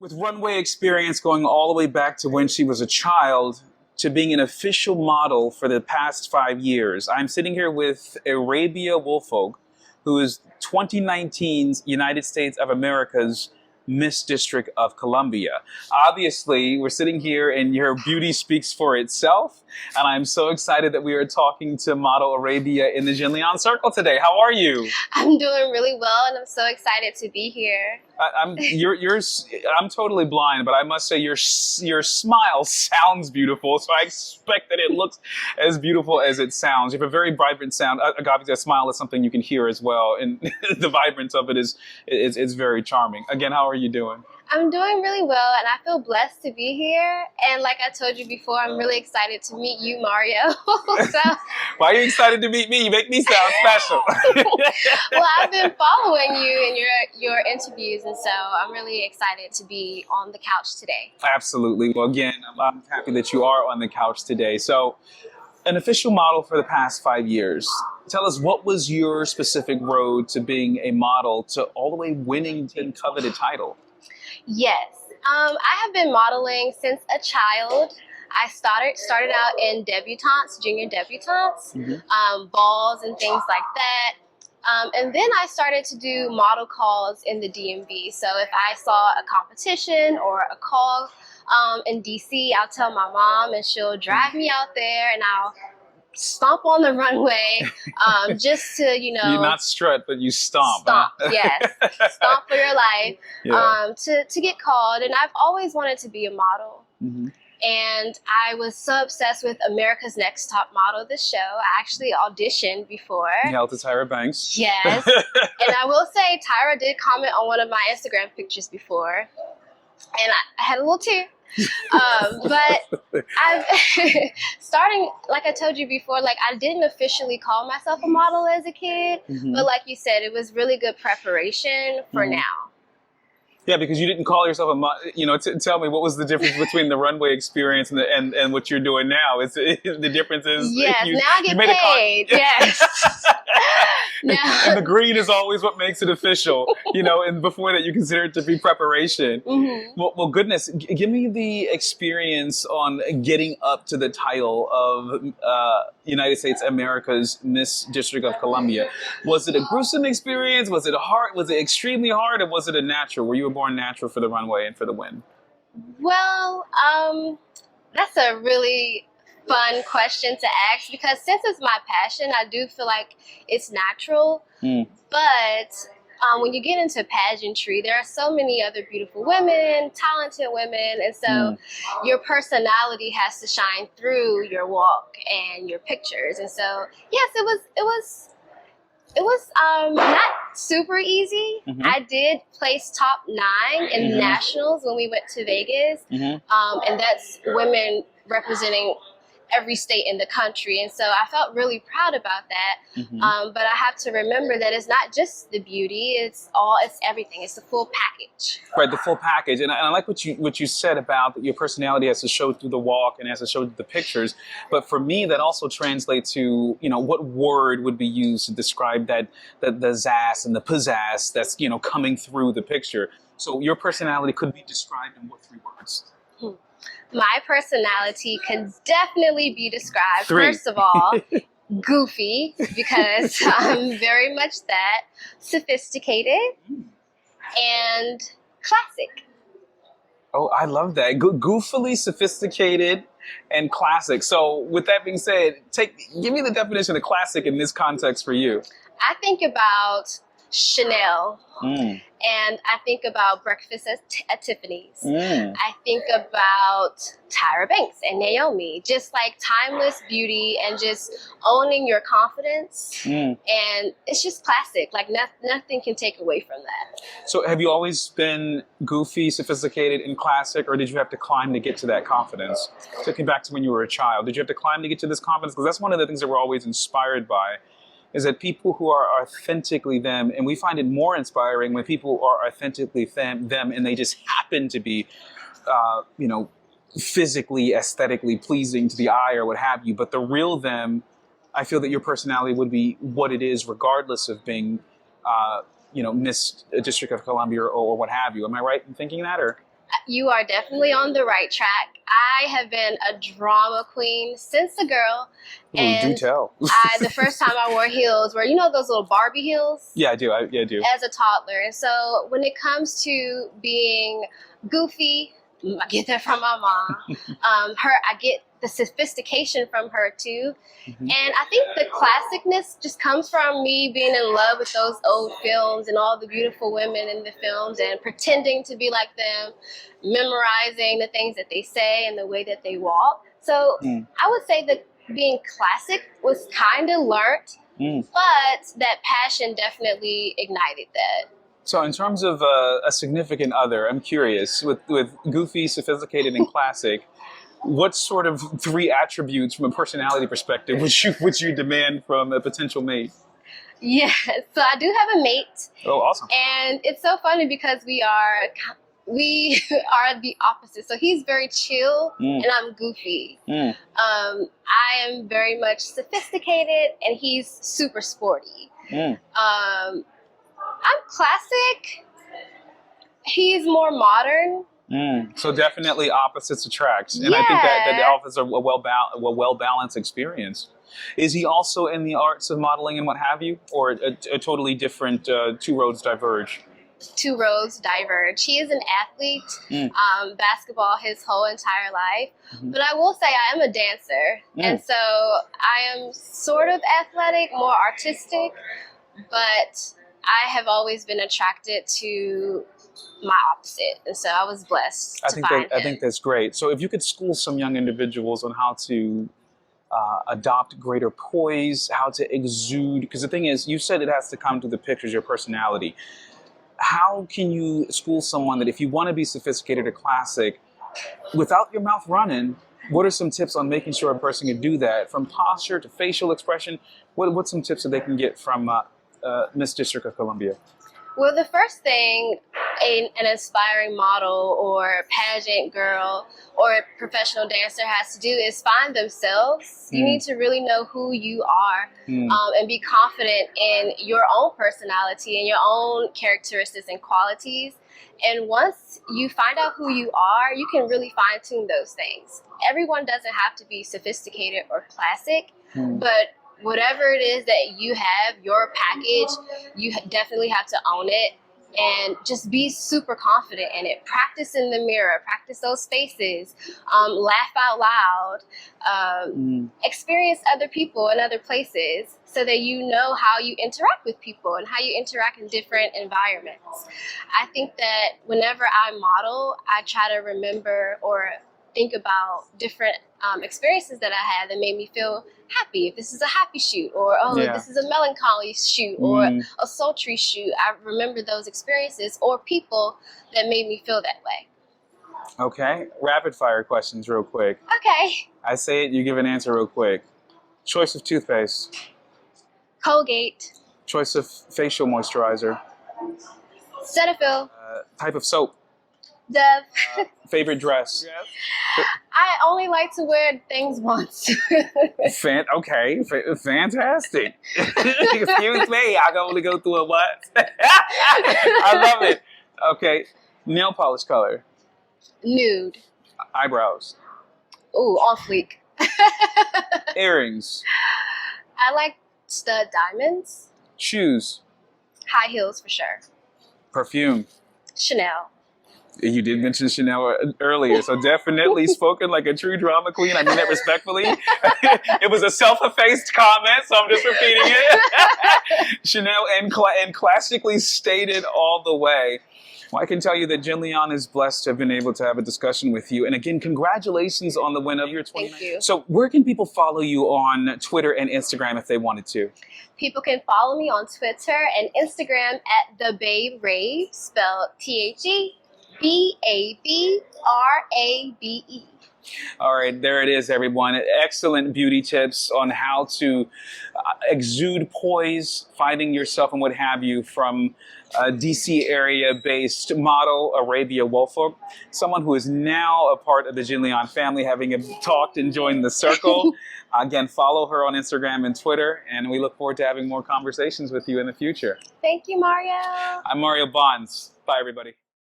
With runway experience going all the way back to when she was a child to being an official model for the past 5 years, I'm sitting here with Arabia Woolfolk, who is 2019's United States of America's Miss District of Columbia. Obviously, we're sitting here and your beauty speaks for itself. And I'm so excited that we are talking to model Arabia in the Jenleeion circle today. How are you? I'm doing really well, and I'm so excited to be here. I'm totally blind, but I must say your smile sounds beautiful. So I expect that it looks as beautiful as it sounds. You have a very vibrant sound. Obviously, a smile is something you can hear as well, and the vibrance of it is very charming. Again, how are you doing? I'm doing really well, and I feel blessed to be here. And like I told you before, I'm really excited to meet you, Mario. Why are you excited to meet me? You make me sound special. Well, I've been following you in your interviews, and so I'm really excited to be on the couch today. Absolutely. Well, again, I'm happy that you are on the couch today. So, an official model for the past 5 years. Tell us, what was your specific road to being a model to all the way winning the coveted title? Yes, I have been modeling since a child. I started out in debutantes, junior debutantes, balls and things like that. And then I started to do model calls in the DMV. So if I saw a competition or a call in DC, I'll tell my mom and she'll drive me out there and I'll stomp on the runway just to, You not strut, but you stomp. Stomp, yes. Stomp for your life, Yeah. to get called. And I've always wanted to be a model. And I was so obsessed with America's Next Top Model, this show. I actually auditioned before. You held to Tyra Banks. Yes. And I will say, Tyra did comment on one of my Instagram pictures before. And I had a little tear. But I've starting, like I told you before, like I didn't officially call myself a model as a kid, but like you said, it was really good preparation for now. Yeah, because you didn't call yourself a model. Tell me, what was the difference between the runway experience and what you're doing now? The difference is yes, now I get paid. Yes. And the green is always what makes it official. And before that, you consider it to be preparation. Well, goodness, give me the experience on getting up to the title of United States America's Miss District of Columbia. Was it a gruesome experience? Was it hard? Was it extremely hard, or was it a natural? Were you born natural for the runway and for the win? Well, that's a really fun question to ask, because since it's my passion, I do feel like it's natural. But when you get into pageantry, there are so many other beautiful women, talented women, and so your personality has to shine through your walk and your pictures. And so, yes, it was not super easy. I did place top 9 in nationals when we went to Vegas, and that's women representing every state in the country, and so I felt really proud about that. But I have to remember that it's not just the beauty; it's everything. It's the full package. Right, the full package. And I like what you said about that your personality has to show through the walk and has to show through the pictures. But for me, that also translates to what word would be used to describe the zazz and the pizzazz that's coming through the picture. So your personality could be described in what 3 words? My personality can definitely be described, 3. First of all, goofy, because I'm very much that, sophisticated, and classic. Oh, I love that. Goofily sophisticated and classic. So with that being said, give me the definition of classic in this context for you. I think about Chanel. And I think about breakfast at Tiffany's. I think about Tyra Banks and Naomi, just like timeless beauty and just owning your confidence. And it's just classic. Like nothing can take away from that. So have you always been goofy, sophisticated, and classic, or did you have to climb to get to that confidence? Taking back to when you were a child, did you have to climb to get to this confidence? Because that's one of the things that we're always inspired by, is that people who are authentically them, and we find it more inspiring when people are authentically them and they just happen to be, physically, aesthetically pleasing to the eye or what have you. But the real them, I feel that your personality would be what it is regardless of being, Miss District of Columbia or what have you. Am I right in thinking that? Or You are definitely on the right track. I have been a drama queen since a girl. Ooh, do tell. The first time I wore heels were, you know, those little Barbie heels? Yeah, I do. I do. As a toddler. And so when it comes to being goofy, I get that from my mom. I get the sophistication from her too. Mm-hmm. And I think the classicness just comes from me being in love with those old films and all the beautiful women in the films and pretending to be like them, memorizing the things that they say and the way that they walk. So I would say that being classic was kind of learnt, but that passion definitely ignited that. So in terms of a significant other, I'm curious, with goofy, sophisticated, and classic, what sort of 3 attributes from a personality perspective would you demand from a potential mate? Yeah, so I do have a mate. Oh, awesome. And it's so funny because we are the opposite. So he's very chill and I'm goofy. I am very much sophisticated and he's super sporty. I'm classic. He's more modern. So definitely opposites attract, and I think that offers a well balanced experience. Is he also in the arts of modeling and what have you, or a totally different 2 roads diverge? 2 roads diverge. He is an athlete, basketball his whole entire life. But I will say I am a dancer, and so I am sort of athletic, more artistic, but I have always been attracted to my opposite, and so I was blessed to find him. I think that's great. So if you could school some young individuals on how to adopt greater poise, how to exude, because the thing is, you said it has to come to the pictures, your personality. How can you school someone that if you want to be sophisticated or classic, without your mouth running, what are some tips on making sure a person can do that, from posture to facial expression? What's some tips that they can get from Miss District of Columbia? Well, the first thing an aspiring model or pageant girl or a professional dancer has to do is find themselves. You need to really know who you are and be confident in your own personality and your own characteristics and qualities. And once you find out who you are, you can really fine-tune those things. Everyone doesn't have to be sophisticated or classic, but whatever it is that you have, your package, you definitely have to own it and just be super confident in it. Practice in the mirror, practice those faces, laugh out loud, experience other people in other places so that you know how you interact with people and how you interact in different environments. I think that whenever I model, I try to remember or think about different experiences that I had that made me feel happy. If this is a happy shoot, or this is a melancholy shoot, or a sultry shoot, I remember those experiences or people that made me feel that way. Okay, rapid fire questions real quick. Okay. I say it, you give an answer real quick. Choice of toothpaste. Colgate. Choice of facial moisturizer. Cetaphil. Type of soap. Dove. Favorite dress. I only like to wear things once. Okay, fantastic. Excuse me, I can only go through it once. I love it. Okay, nail polish color. Nude. Eyebrows. Ooh, on fleek. Earrings. I like stud diamonds. Shoes. High heels for sure. Perfume. Chanel. You did mention Chanel earlier, so definitely spoken like a true drama queen. I mean that respectfully. It was a self-effaced comment, so I'm just repeating it. Chanel and classically stated all the way. Well, I can tell you that Jenleeion is blessed to have been able to have a discussion with you. And again, congratulations on the win of your 29th. Thank you. So where can people follow you on Twitter and Instagram if they wanted to? People can follow me on Twitter and Instagram at The Babe Rave, spelled TheBabrabe. All right, there it is, everyone. Excellent beauty tips on how to exude poise, finding yourself and what have you from a DC area-based model, Arabia Woolfolk, someone who is now a part of the Jenleeion family, having talked and joined the circle. Again, follow her on Instagram and Twitter, and we look forward to having more conversations with you in the future. Thank you, Mario. I'm Mario Bonds. Bye, everybody.